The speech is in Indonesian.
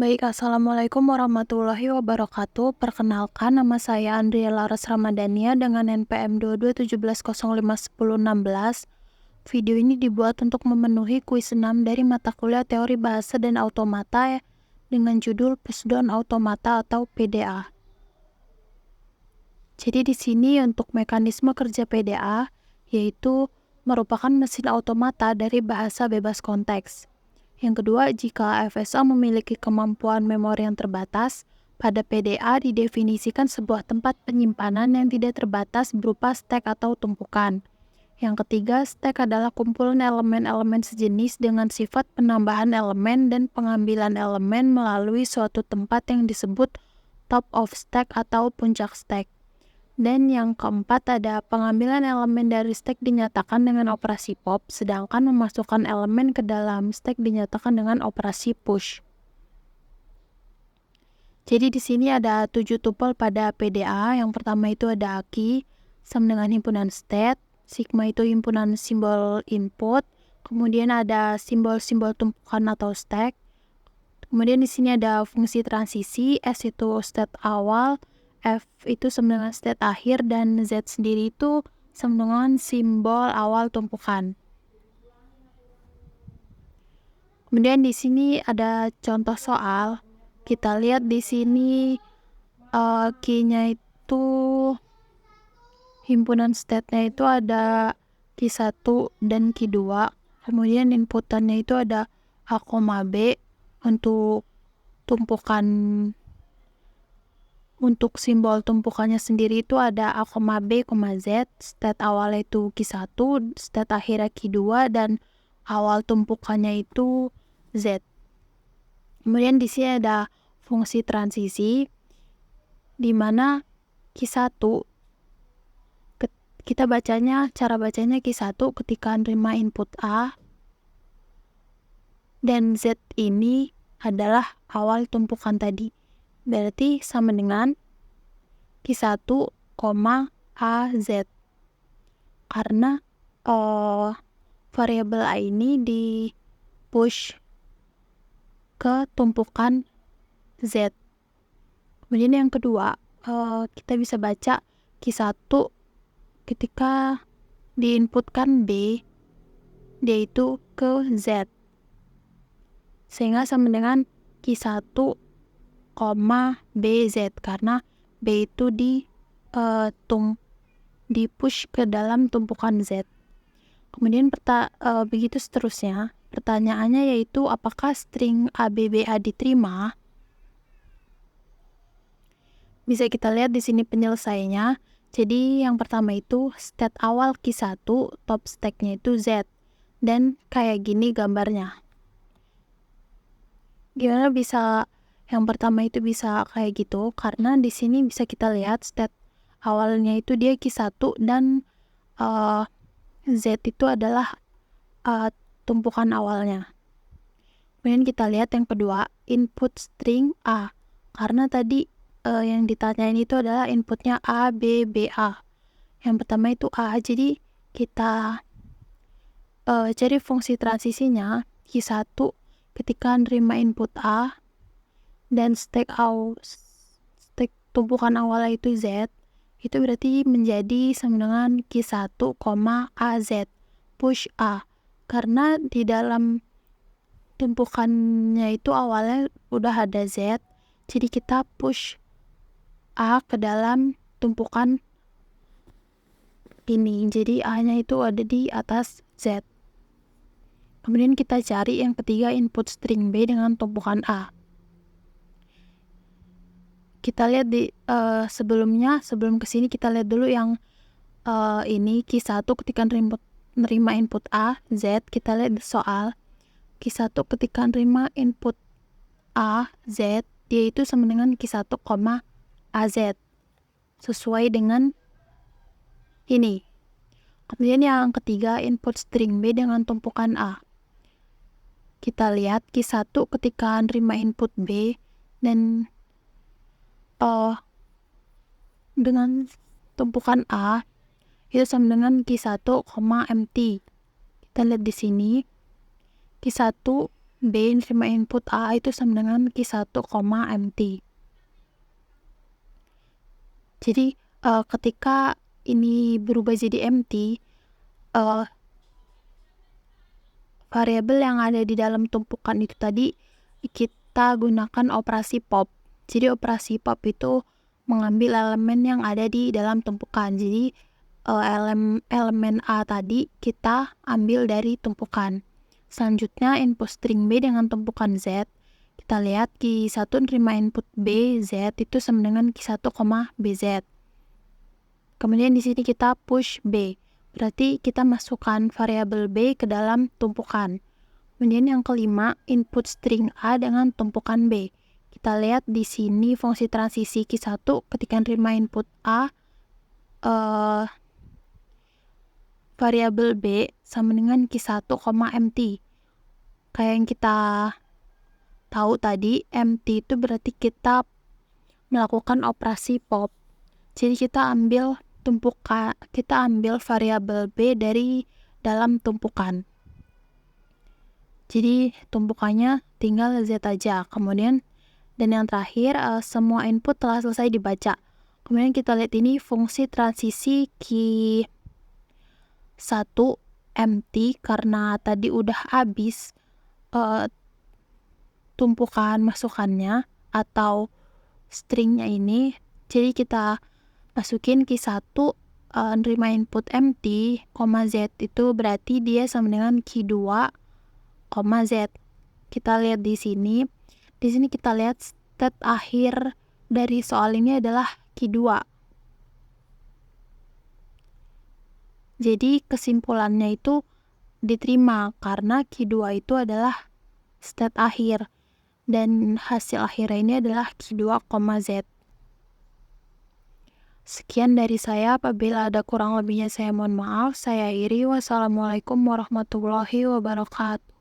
Baik, Assalamualaikum warahmatullahi wabarakatuh. Perkenalkan, nama saya Andrea Laras Ramadhania dengan NPM 2217051016. Video ini dibuat untuk memenuhi kuis 6 dari mata kuliah Teori Bahasa dan Automata dengan judul Pusdown Automata atau PDA. Jadi di sini untuk mekanisme kerja PDA yaitu merupakan mesin automata dari bahasa bebas konteks. Yang kedua, jika FSA memiliki kemampuan memori yang terbatas, pada PDA didefinisikan sebuah tempat penyimpanan yang tidak terbatas berupa stek atau tumpukan. Yang ketiga, stek adalah kumpulan elemen-elemen sejenis dengan sifat penambahan elemen dan pengambilan elemen melalui suatu tempat yang disebut top of stack atau puncak stek. Dan yang keempat ada pengambilan elemen dari stek dinyatakan dengan operasi pop, sedangkan memasukkan elemen ke dalam stek dinyatakan dengan operasi push. Jadi di sini ada 7 tupel pada PDA. Yang pertama itu ada key sama dengan himpunan state, sigma itu himpunan simbol input, kemudian ada simbol-simbol tumpukan atau stack. Kemudian di sini ada fungsi transisi, S itu state awal, F itu sama dengan state akhir, dan Z sendiri itu sama dengan simbol awal tumpukan. Kemudian di sini ada contoh soal. Kita lihat di sini key-nya itu himpunan state-nya itu ada Q1 dan Q2. Kemudian inputannya itu ada A, B untuk tumpukan. Untuk simbol tumpukannya sendiri itu ada A, B, Z, state awalnya itu Q1, state akhirnya Q2, dan awal tumpukannya itu Z. Kemudian di sini ada fungsi transisi, di mana Q1, cara bacanya Q1 ketika nerima input A, dan Z ini adalah awal tumpukan tadi. Berarti sama dengan Q1, AZ. Karena variabel A ini di push ke tumpukan Z. Kemudian yang kedua, kita bisa baca Q1 ketika diinputkan B, dia itu ke Z. Sehingga sama dengan Q1, BZ, karena B itu di push ke dalam tumpukan Z. Kemudian begitu seterusnya. Pertanyaannya yaitu apakah string ABBA diterima? Bisa kita lihat di sini penyelesaiannya. Jadi yang pertama itu state awal Q1, top stack-nya itu Z. Dan kayak gini gambarnya. Gimana bisa yang pertama itu bisa kayak gitu? Karena di sini bisa kita lihat state awalnya itu dia Q1 dan Z itu adalah tumpukan awalnya. Kemudian kita lihat yang kedua, input string A. Karena tadi yang ditanyain itu adalah inputnya A, B, B, A. Yang pertama itu A, jadi kita cari fungsi transisinya Q1 ketika nerima input A dan stek tumpukan awalnya itu Z, itu berarti menjadi sama dengan Q1, AZ, push A. Karena di dalam tumpukannya itu awalnya udah ada Z, jadi kita push A ke dalam tumpukan ini, jadi A-nya itu ada di atas Z. Kemudian kita cari yang ketiga, input string B dengan tumpukan A. Kita lihat di sebelum kesini kita lihat dulu yang ini Q1 ketika nerima input A, Z. Kita lihat di soal Q1 ketika nerima input A, Z, dia itu sama dengan Q1, AZ sesuai dengan ini. Kemudian yang ketiga, input string B dengan tumpukan A. Kita lihat Q1 ketika nerima input B dan dengan tumpukan A itu sama dengan Q1, empty. Kita lihat di sini Q1 B nerima input A itu sama dengan Q1, MT. Jadi ketika ini berubah jadi MT, variabel yang ada di dalam tumpukan itu tadi kita gunakan operasi pop. Jadi operasi pop itu mengambil elemen yang ada di dalam tumpukan. Jadi elemen A tadi kita ambil dari tumpukan. Selanjutnya input string B dengan tumpukan Z. Kita lihat Q1 nerima input B, Z itu sama dengan Q1, BZ. Kemudian di sini kita push B. Berarti kita masukkan variabel B ke dalam tumpukan. Kemudian yang kelima, input string A dengan tumpukan B. Kita lihat di sini fungsi transisi Q1 ketika nerima input A, variabel B sama dengan Q1, MT. Kayak yang kita tahu tadi, MT itu berarti kita melakukan operasi pop. Jadi kita ambil variabel B dari dalam tumpukan. Jadi tumpukannya tinggal Z aja. Kemudian dan yang terakhir, semua input telah selesai dibaca. Kemudian kita lihat ini fungsi transisi Q1 MT karena tadi udah habis tumpukan masukannya atau stringnya ini. Jadi kita masukin Q1 nerima input MT, Z itu berarti dia sama dengan Q2, Z. Kita lihat di sini. Di sini kita lihat state akhir dari soal ini adalah Q2. Jadi kesimpulannya itu diterima karena Q2 itu adalah state akhir dan hasil akhirnya ini adalah Q2, Z. Sekian dari saya, apabila ada kurang lebihnya saya mohon maaf. Saya Iri, wassalamualaikum warahmatullahi wabarakatuh.